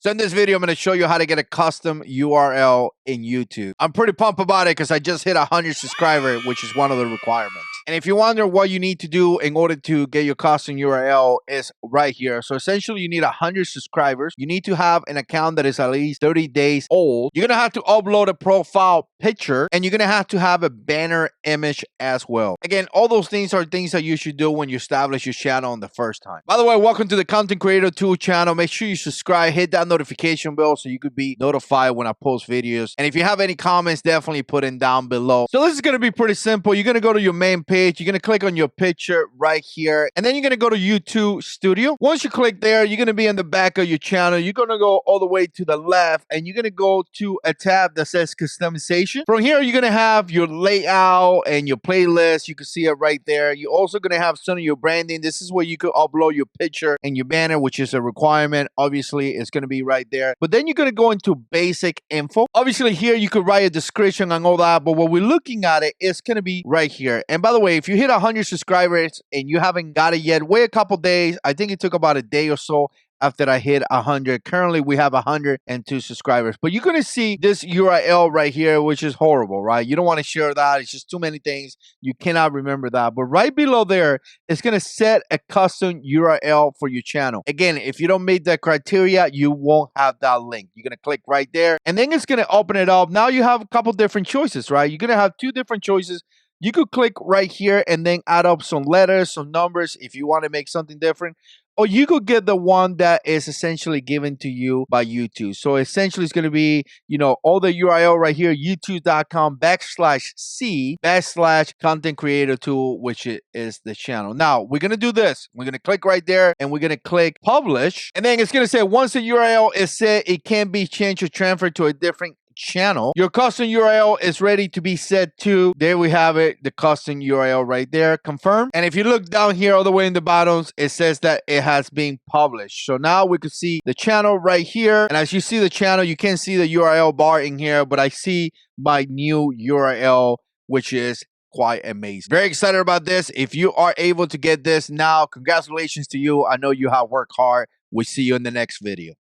So in this video, I'm going to show you how to get a custom URL in YouTube. I'm pretty pumped about it because I just hit 100 subscribers, which is one of the requirements. And if you wonder what you need to do in order to get your custom URL, is right here. So essentially, you need 100 subscribers. You need to have an account that is at least 30 days old. You're going to have to upload a profile picture, and you're going to have a banner image as well. Again, all those things are things that you should do when you establish your channel on the first time. By the way, welcome to the Content Creator 2 channel. Make sure you subscribe, hit that notification bell so you could be notified when I post videos. And if you have any comments, definitely put them down below. So this is going to be pretty simple. You're going to go to your main page. You're going to click on your picture right here. And then you're going to go to YouTube Studio. Once you click there, you're going to be in the back of your channel. You're going to go all the way to the left and you're going to go to a tab that says customization. From here, you're going to have your layout and your playlist. You can see it right there. You're also going to have some of your branding. This is where you could upload your picture and your banner, which is a requirement. Obviously, it's going to be right there. But then you're going to go into basic info. Obviously, here you could write a description and all that. But what we're looking at it's going to be right here. And by the way, if you hit 100 subscribers and you haven't got it yet, wait a couple days. I think it took about a day or so after I hit 100. Currently, we have 102 subscribers. But you're going to see this URL right here, which is horrible, right? You don't want to share that. It's just too many things. You cannot remember that. But right below there, it's going to set a custom URL for your channel. Again, if you don't meet that criteria, you won't have that link. You're going to click right there. And then it's going to open it up. Now you have a couple different choices, right? You're going to have two different choices. You could click right here and then add up some letters, some numbers if you want to make something different. Or you could get the one that is essentially given to you by YouTube. So essentially it's going to be, all the URL right here, youtube.com/c/content creator tool, which is the channel. Now we're going to do this. We're going to click right there and we're going to click publish. And then it's going to say once the URL is set, it can be changed or transferred to a different channel. Your custom URL is ready to be set to. There we have it, the custom URL right there. Confirm. And if you look down here all the way in the bottoms, it says that it has been published. So now we can see the channel right here. And as you see the channel, you can't see the URL bar in here, but I see my new URL, which is quite amazing. Very excited about this. If you are able to get this now, congratulations to you. I know you have worked hard. We'll see you in the next video.